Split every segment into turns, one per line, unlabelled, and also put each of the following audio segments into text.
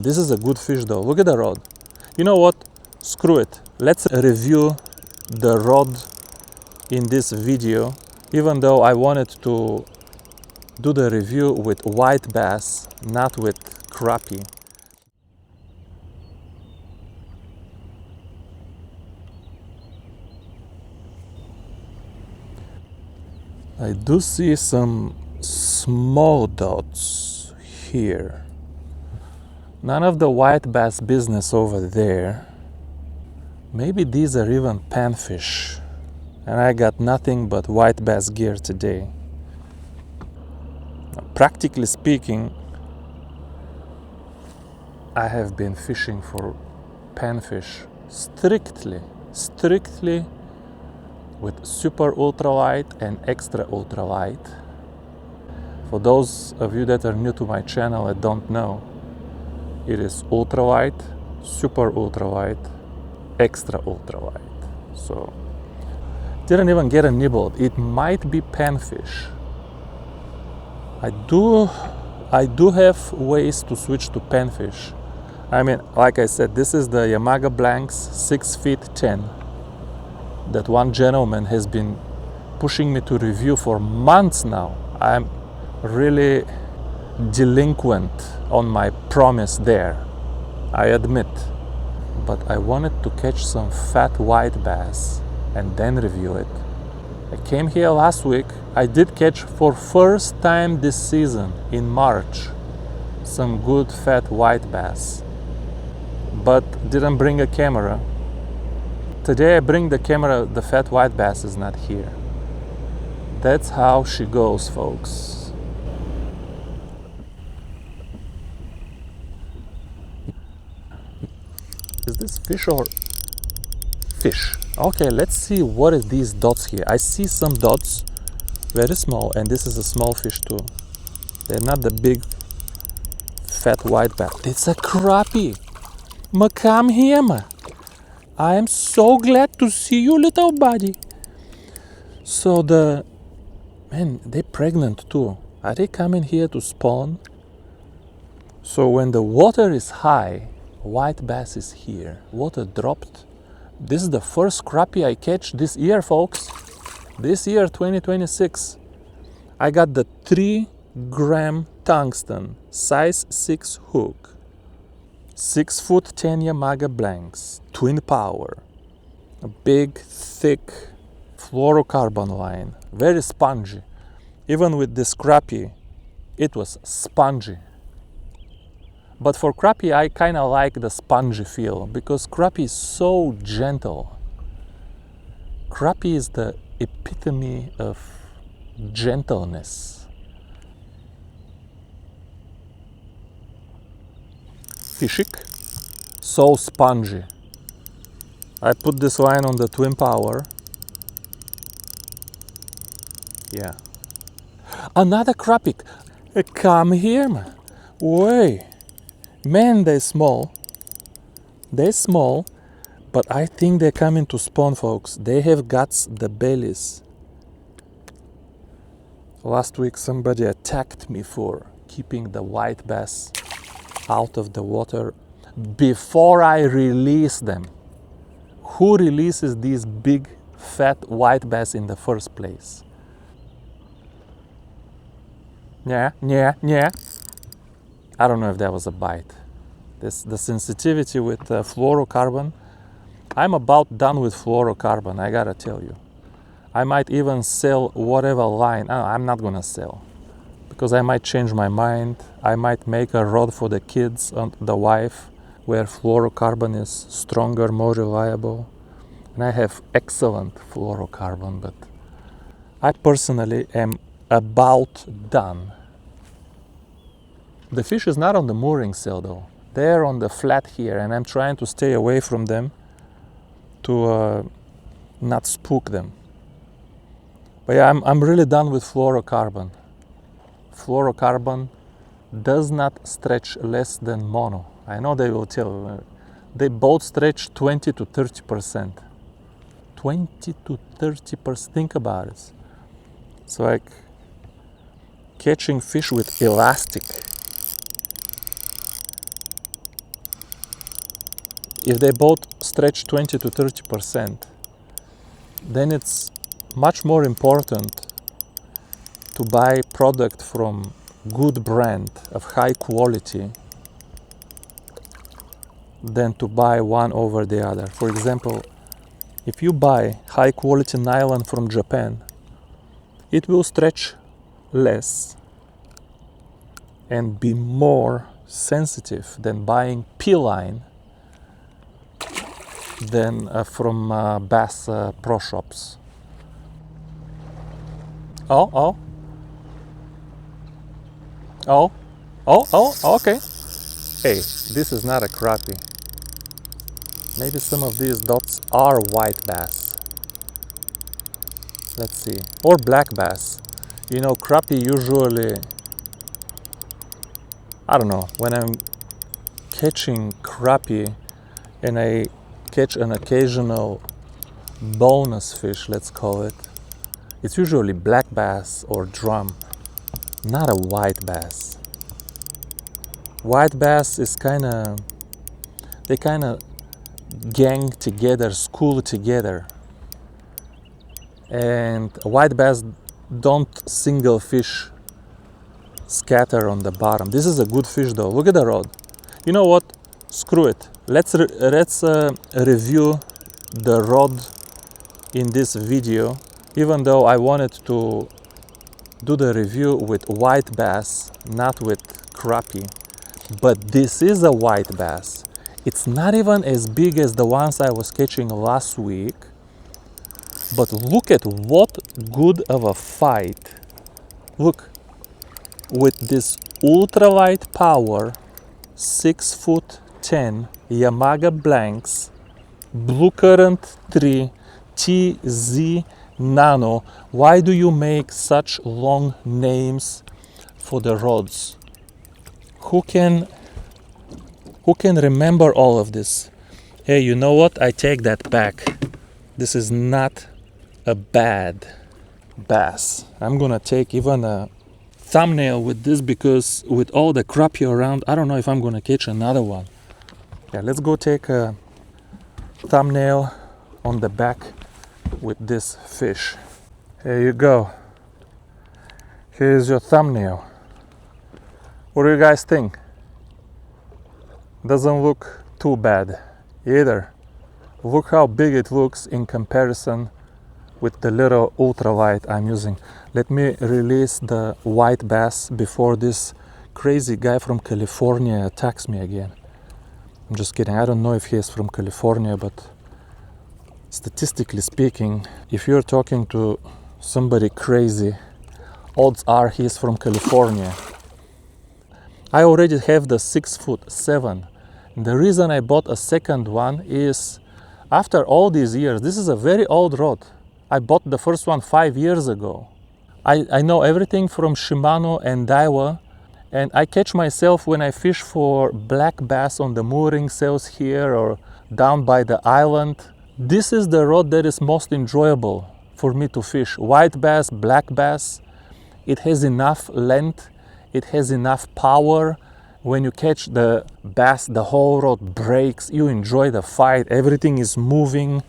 This is a good fish though. Look at the rod. You know what? Screw it. Let's review the rod in this video, even though I wanted to do the review with white bass, not with crappie. I do see some small dots here. None of the white bass business over there. Maybe these are even panfish. And I got nothing but white bass gear today. Practically speaking, I have been fishing for panfish strictly with super ultralight and extra ultralight. For those of you that are new to my channel and don't know, it is ultralight, super ultralight, extra ultralight. So, didn't even get a nibble. It might be panfish. I do have ways to switch to panfish. I mean, like I said, this is the Yamaga blanks 6 feet 10 that one gentleman has been pushing me to review for months now. I'm really delinquent on my promise there, I admit. But I wanted to catch some fat white bass and then review it. I came here last week. I did catch for first time this season in March some good fat white bass, but didn't bring a camera. Today I bring the camera. The fat white bass is not here. That's how she goes, folks. Is this fish or fish? Okay, let's see what is these dots here. I see some dots, very small, and this is a small fish too. They're not the big fat white bass. It's a crappie. Ma, come here, ma. I am so glad to see you, little buddy. So man, they're pregnant too. Are they coming here to spawn? So when the water is high, white bass is here. Water dropped. This is the first crappie I catch this year, folks. This year, 2026. I got the 3-gram tungsten, size 6 hook. 6 foot 10 Yamaga blanks, twin power. A big, thick fluorocarbon line. Very spongy. Even with this crappie, it was spongy. But for crappie, I kind of like the spongy feel because crappie is so gentle. Crappie is the epitome of gentleness. Fishik, so spongy. I put this line on the twin power. Yeah. Another crappie. Come here, man. Wait. Man, they're small. They're small, but I think they're coming to spawn, folks. They have guts, the bellies. Last week somebody attacked me for keeping the white bass out of the water before I release them. Who releases these big fat white bass in the first place? Yeah. I don't know if that was a bite. The sensitivity with fluorocarbon, I'm about done with fluorocarbon, I gotta tell you. I might even sell whatever line. I'm not gonna sell because I might change my mind. I might make a rod for the kids and the wife where fluorocarbon is stronger, more reliable. And I have excellent fluorocarbon, but I personally am about done. The fish is not on the mooring sail though. They're on the flat here and I'm trying to stay away from them to not spook them. But yeah, I'm really done with fluorocarbon. Fluorocarbon does not stretch less than mono. I know they will tell. They both stretch 20 to 30%. 20 to 30%. Think about it. It's like catching fish with elastic. if they both stretch 20 to 30%, then it's much more important to buy product from good brand of high quality than to buy one over the other. For example, if you buy high quality nylon from Japan, it will stretch less and be more sensitive than buying P-line than from Bass Pro Shops. Oh, okay. Hey, this is not a crappie. Maybe some of these dots are white bass. Let's see. Or black bass. You know, crappie usually, I don't know, when I'm catching crappie and I catch an occasional bonus fish, let's call it, it's usually black bass or drum, not a white bass. White bass is they kind of gang together, school together. And white bass don't single fish scatter on the bottom. This is a good fish though. Look at the rod. You know what? Screw it. Let's review the rod in this video, even though I wanted to do the review with white bass, not with crappie. But this is a white bass. It's not even as big as the ones I was catching last week. But look at what good of a fight. Look, with this ultralight power 6'10" Yamaga blanks, Blue Current 3 TZ NANO. Why do you make such long names for the rods? Who can remember all of this? Hey, you know what? I take that back. This is not a bad bass. I'm gonna take even a thumbnail with this, because with all the crappie around, I don't know if I'm gonna catch another one. Yeah, let's go take a thumbnail on the back with this fish. Here you go. Here's your thumbnail. What do you guys think? Doesn't look too bad either. Look how big it looks in comparison with the little ultralight I'm using. Let me release the white bass before this crazy guy from California attacks me again. I'm just kidding. I don't know if he is from California, but statistically speaking, if you're talking to somebody crazy, odds are he's from California. I already have the 6'7". The reason I bought a second one is, after all these years, this is a very old rod. I bought the first one 5 years ago. I know everything from Shimano and Daiwa, and I catch myself when I fish for black bass on the mooring sails here or down by the island. This is the rod that is most enjoyable for me to fish. White bass, black bass. It has enough length, it has enough power. When you catch the bass, the whole rod breaks. You enjoy the fight. Everything is moving.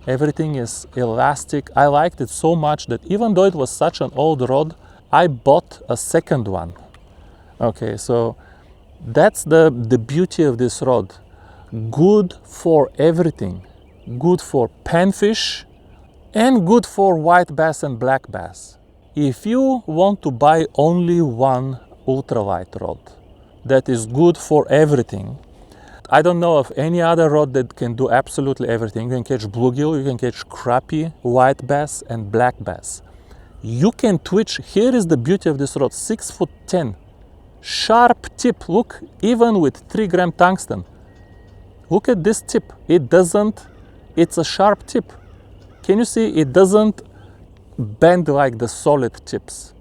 Everything is elastic. I liked it so much that even though it was such an old rod, I bought a second one. Okay, so that's the beauty of this rod. Good for everything. Good for panfish and good for white bass and black bass. If you want to buy only one ultralight rod that is good for everything, I don't know of any other rod that can do absolutely everything. You can catch bluegill, you can catch crappie, white bass and black bass. You can twitch. Here is the beauty of this rod, 6'10". Sharp tip. Look, even with 3-gram tungsten. Look at this tip. It's a sharp tip. Can you see? It doesn't bend like the solid tips.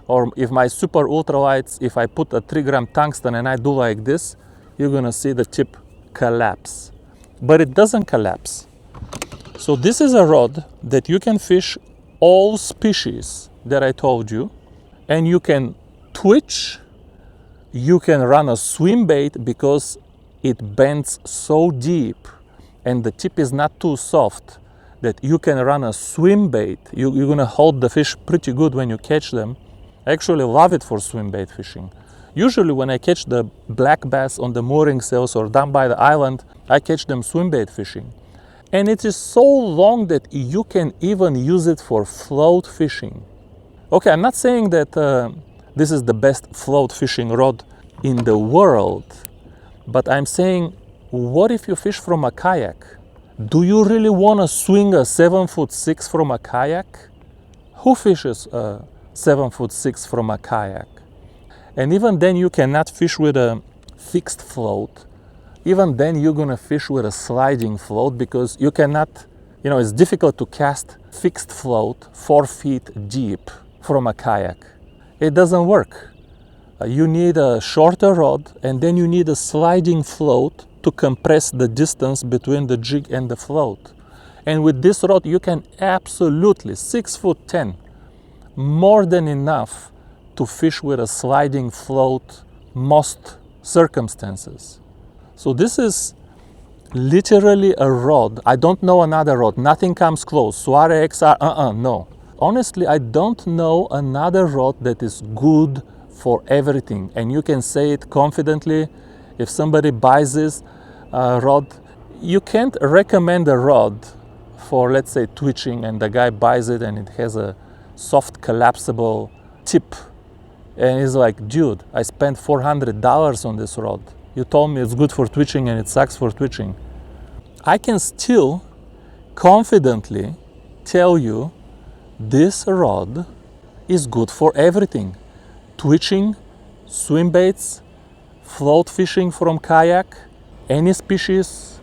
Or if my super ultralights, if I put a 3-gram tungsten and I do like this, you're gonna see the tip collapse. But it doesn't collapse. So this is a rod that you can fish all species that I told you, and you can twitch, you can run a swim bait, because it bends so deep and the tip is not too soft that you can run a swim bait. You're gonna hold the fish pretty good when you catch them. I actually love it for swim bait fishing. Usually when I catch the black bass on the mooring sails or down by the island, I catch them swim bait fishing. And it is so long that you can even use it for float fishing. Okay, I'm not saying that this is the best float fishing rod in the world, but I'm saying, what if you fish from a kayak? Do you really want to swing a 7'6" from a kayak? Who fishes a 7'6" from a kayak? And even then you cannot fish with a fixed float. Even then you're gonna fish with a sliding float because you cannot, it's difficult to cast fixed float 4 feet deep from a kayak. It doesn't work. You need a shorter rod and then you need a sliding float to compress the distance between the jig and the float. And with this rod you can absolutely, 6'10", more than enough to fish with a sliding float most circumstances. So this is literally a rod. I don't know another rod. Nothing comes close. Soare XR, no. Honestly, I don't know another rod that is good for everything. And you can say it confidently. If somebody buys this rod, you can't recommend a rod for, let's say, twitching, and the guy buys it and it has a soft collapsible tip. And he's like, dude, I spent $400 on this rod. You told me it's good for twitching and it sucks for twitching. I can still confidently tell you this rod is good for everything. Twitching, swim baits, float fishing from kayak, any species.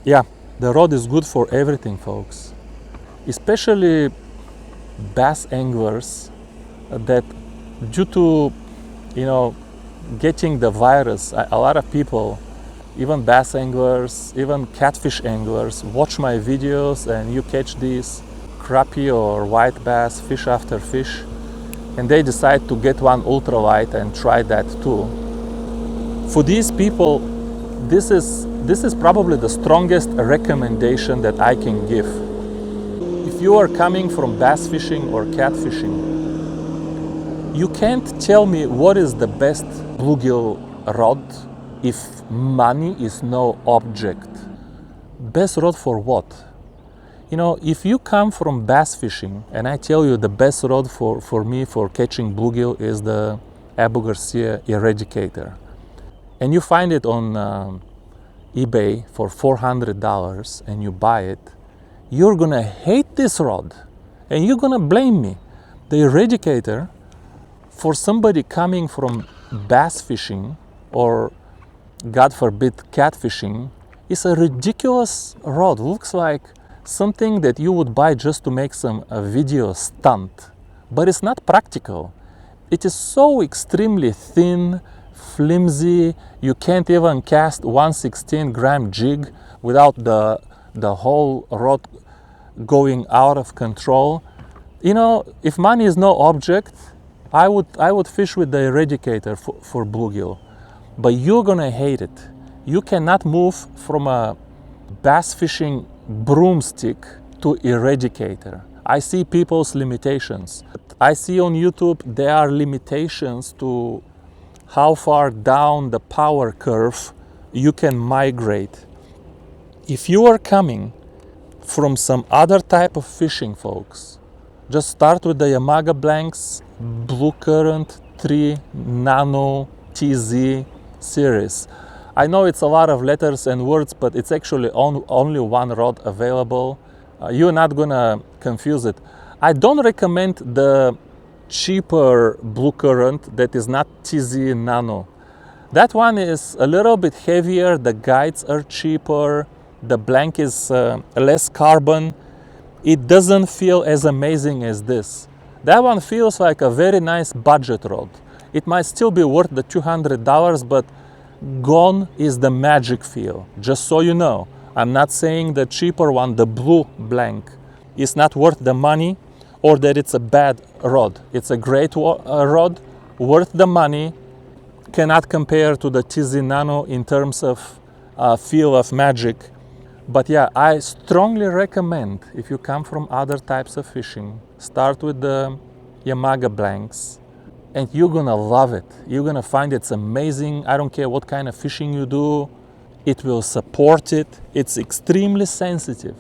Yeah, the rod is good for everything, folks. Especially bass anglers that due to, getting the virus, a lot of people, even bass anglers, even catfish anglers, watch my videos and you catch these crappie or white bass fish after fish, and they decide to get one ultralight and try that too. For these people, this is probably the strongest recommendation that I can give. If you are coming from bass fishing or catfishing, you can't tell me what is the best bluegill rod if money is no object. Best rod for what? If you come from bass fishing and I tell you the best rod for me for catching bluegill is the Abu Garcia Eradicator, and you find it on eBay for $400 and you buy it, you're gonna hate this rod and you're gonna blame me. The Eradicator, for somebody coming from bass fishing or, God forbid, catfishing, is a ridiculous rod. Looks like something that you would buy just to make a video stunt, but it's not practical. It is so extremely thin, flimsy. You can't even cast 1/16 gram jig without the whole rod going out of control. If money is no object, I would fish with the Eradicator for bluegill, but you're gonna hate it. You cannot move from a bass fishing broomstick to Eradicator. I see people's limitations. I see on YouTube there are limitations to how far down the power curve you can migrate. If you are coming from some other type of fishing, folks, just start with the Yamaga blanks, Blue Current 3 NANO TZ series. I know it's a lot of letters and words, but it's actually only one rod available. You're not gonna confuse it. I don't recommend the cheaper Blue Current that is not TZ NANO. That one is a little bit heavier, the guides are cheaper, the blank is less carbon. It doesn't feel as amazing as this. That one feels like a very nice budget rod. It might still be worth the $200, but gone is the magic feel. Just so you know, I'm not saying the cheaper one, the blue blank, is not worth the money or that it's a bad rod. It's a great rod, worth the money, cannot compare to the TZ Nano in terms of feel of magic. But yeah, I strongly recommend, if you come from other types of fishing, start with the Yamaga blanks, and you're gonna love it. You're gonna find it's amazing. I don't care what kind of fishing you do, it will support it. It's extremely sensitive.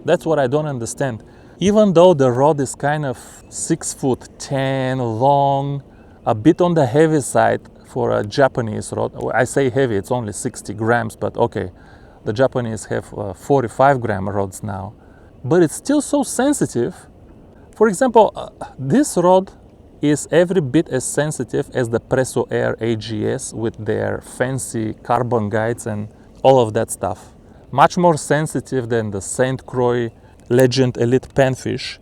That's what I don't understand. Even though the rod is kind of 6'10" long, a bit on the heavy side for a Japanese rod. I say heavy, it's only 60 grams, but okay. The Japanese have 45-gram rods now. But it's still so sensitive. For example, this rod is every bit as sensitive as the Presso Air AGS with their fancy carbon guides and all of that stuff. Much more sensitive than the St. Croix Legend Elite Panfish,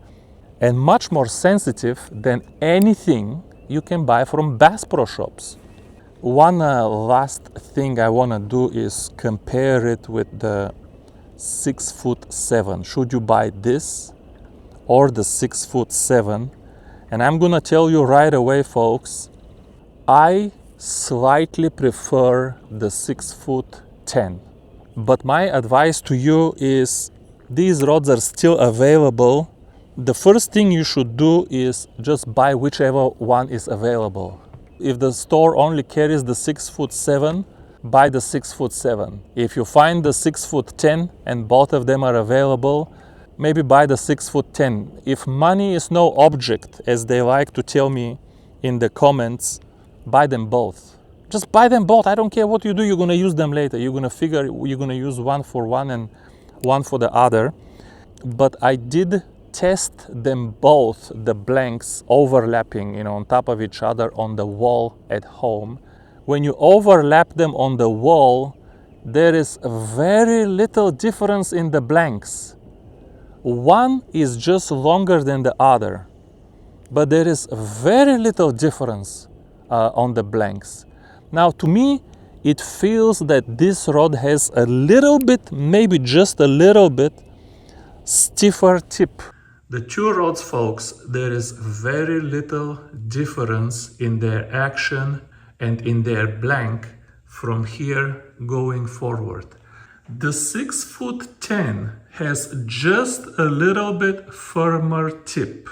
and much more sensitive than anything you can buy from Bass Pro shops. One last thing I want to do is compare it with the 6'7". Should you buy this or the 6'7"? And I'm gonna tell you right away, folks, I slightly prefer the 6'10". But my advice to you is, these rods are still available. The first thing you should do is just buy whichever one is available. If the store only carries the 6'7", buy the 6'7". If you find the 6'10" and both of them are available, maybe buy the 6'10". If money is no object, as they like to tell me in the comments, buy them both. Just buy them both. I don't care what you do, you're gonna use them later. You're gonna figure you're gonna use one for one and one for the other. But I did test them both, the blanks overlapping, on top of each other on the wall at home. When you overlap them on the wall, there is very little difference in the blanks. One is just longer than the other, but there is very little difference on the blanks. Now, to me, it feels that this rod has a little bit, maybe just a little bit, stiffer tip. The two rods, folks, there is very little difference in their action and in their blank from here going forward. The 6'10" has just a little bit firmer tip,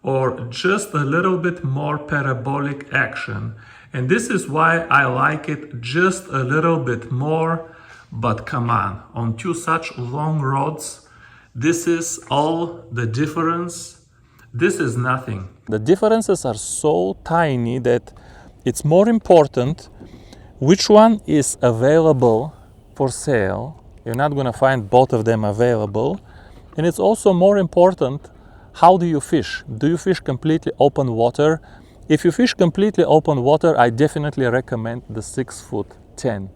or just a little bit more parabolic action. And this is why I like it just a little bit more. But come on two such long rods, this is all the difference. This is nothing. The differences are so tiny that it's more important which one is available for sale. You're not going to find both of them available. And it's also more important, how do you fish? Do you fish completely open water? If you fish completely open water, I definitely recommend the 6'10".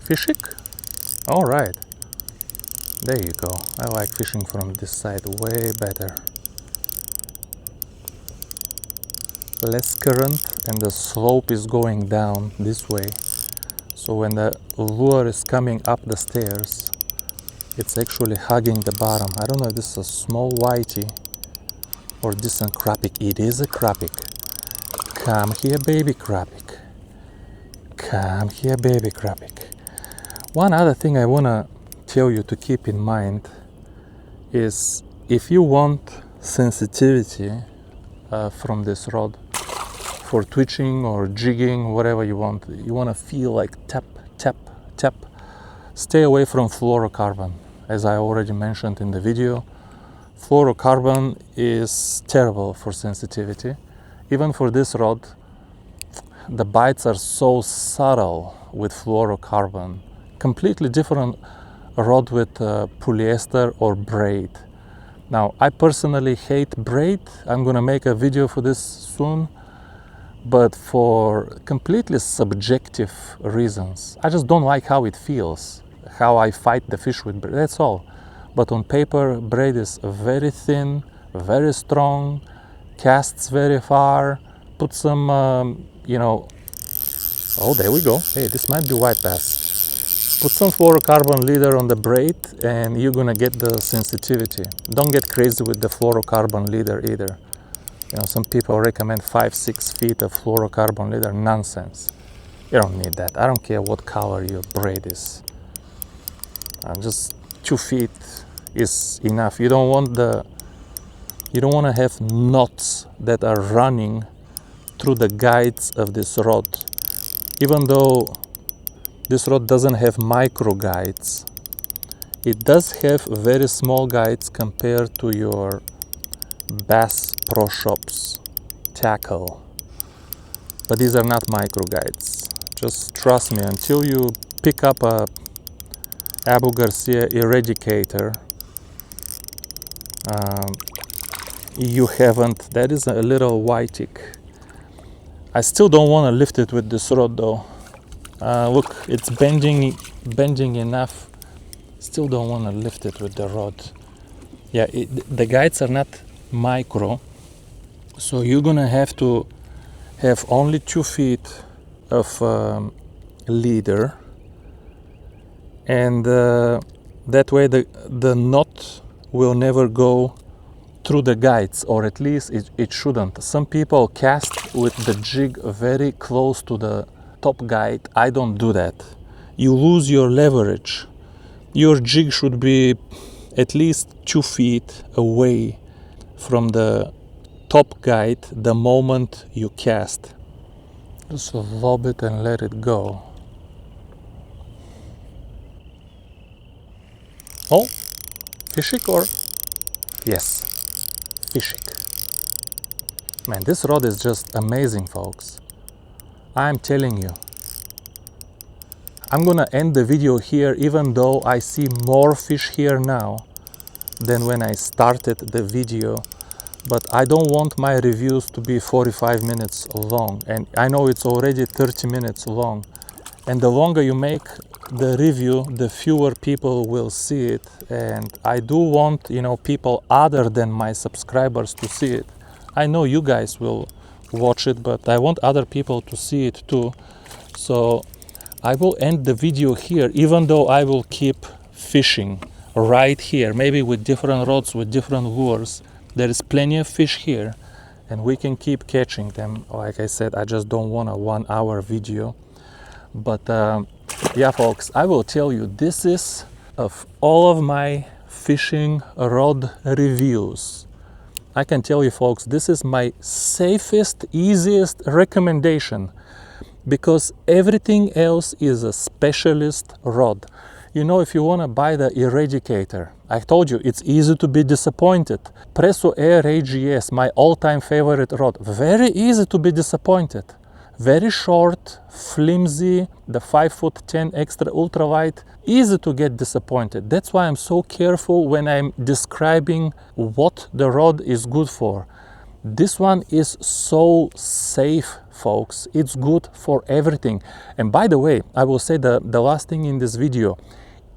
Fishing? All right. There you go. I like fishing from this side way better. Less current and the slope is going down this way. So when the lure is coming up the stairs, it's actually hugging the bottom. I don't know if this is a small whitey or this is a crappie. It is a crappie. Come here, baby crappie. Come here, baby crappie. One other thing I want to tell you to keep in mind is, if you want sensitivity from this rod for twitching or jigging, whatever you want to feel like tap, tap, tap, stay away from fluorocarbon. As I already mentioned in the video, fluorocarbon is terrible for sensitivity. Even for this rod, the bites are so subtle with fluorocarbon. Completely different rod with polyester or braid. Now, I personally hate braid. I'm gonna make a video for this soon, but for completely subjective reasons. I just don't like how it feels, how I fight the fish with braid, that's all. But on paper, braid is very thin, very strong, casts very far. Put some, oh, there we go. Hey, this might be white bass. Put some fluorocarbon leader on the braid and you're gonna get the sensitivity. Don't get crazy with the fluorocarbon leader either. You know, some people recommend 5-6 feet of fluorocarbon leader. Nonsense. You don't need that. I don't care what color your braid is. Just 2 feet is enough. You don't want to have knots that are running through the guides of this rod. Even though this rod doesn't have micro guides, it does have very small guides compared to your Bass Pro Shops tackle. But these are not micro guides. Just trust me, until you pick up a Abu Garcia Eradicator, you haven't. That is a little white tick. I still don't want to lift it with this rod though. Look, it's bending enough. Still don't want to lift it with the rod. Yeah, the guides are not micro, so you're gonna have to have only 2 feet of leader, and that way the knot will never go through the guides, or at least it shouldn't. Some people cast with the jig very close to the top guide. I don't do that. You lose your leverage. Your jig should be at least 2 feet away from the top guide the moment you cast. Just lob it and let it go. Oh, fishing or? Yes, fishing. Man, this rod is just amazing, folks. I'm telling you. I'm gonna end the video here, even though I see more fish here now than when I started the video. But I don't want my reviews to be 45 minutes long, and I know it's already 30 minutes long. And the longer you make the review, the fewer people will see it. And I do want, you know, people other than my subscribers to see it. I know you guys will watch it, but I want other people to see it too. So I will end the video here, even though I will keep fishing right here, maybe with different rods, with different lures. There is plenty of fish here, and we can keep catching them. Like I said, I just don't want a 1-hour video. But yeah, folks, I will tell you, this is, of all of my fishing rod reviews, I can tell you, folks, this is my safest, easiest recommendation, because everything else is a specialist rod. You know, if you want to buy the Eradicator, I told you, it's easy to be disappointed. Presso Air AGS, my all-time favorite rod, very easy to be disappointed. Very short, flimsy, the 5'10" extra ultralight, easy to get disappointed. That's why I'm so careful when I'm describing what the rod is good for. This one is so safe, folks. It's good for everything. And by the way, I will say the last thing in this video,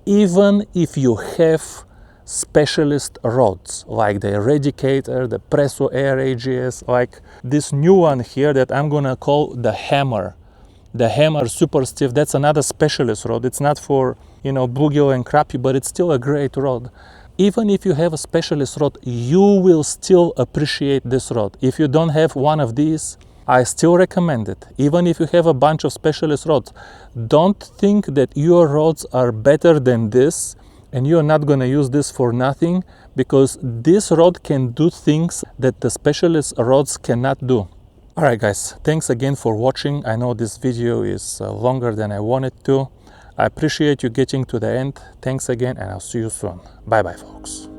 even if you have specialist rods like the Eradicator, the Presso Air AGS, like this new one here that I'm gonna call the Hammer. The Hammer Super Stiff, that's another specialist rod. It's not for, you know, bluegill and crappie, but it's still a great rod. Even if you have a specialist rod, you will still appreciate this rod. If you don't have one of these, I still recommend it. Even if you have a bunch of specialist rods, don't think that your rods are better than this and you're not going to use this for nothing, because this rod can do things that the specialist rods cannot do. All right, guys, thanks again for watching. I know this video is longer than I wanted to. I appreciate you getting to the end. Thanks again, and I'll see you soon. Bye bye, folks.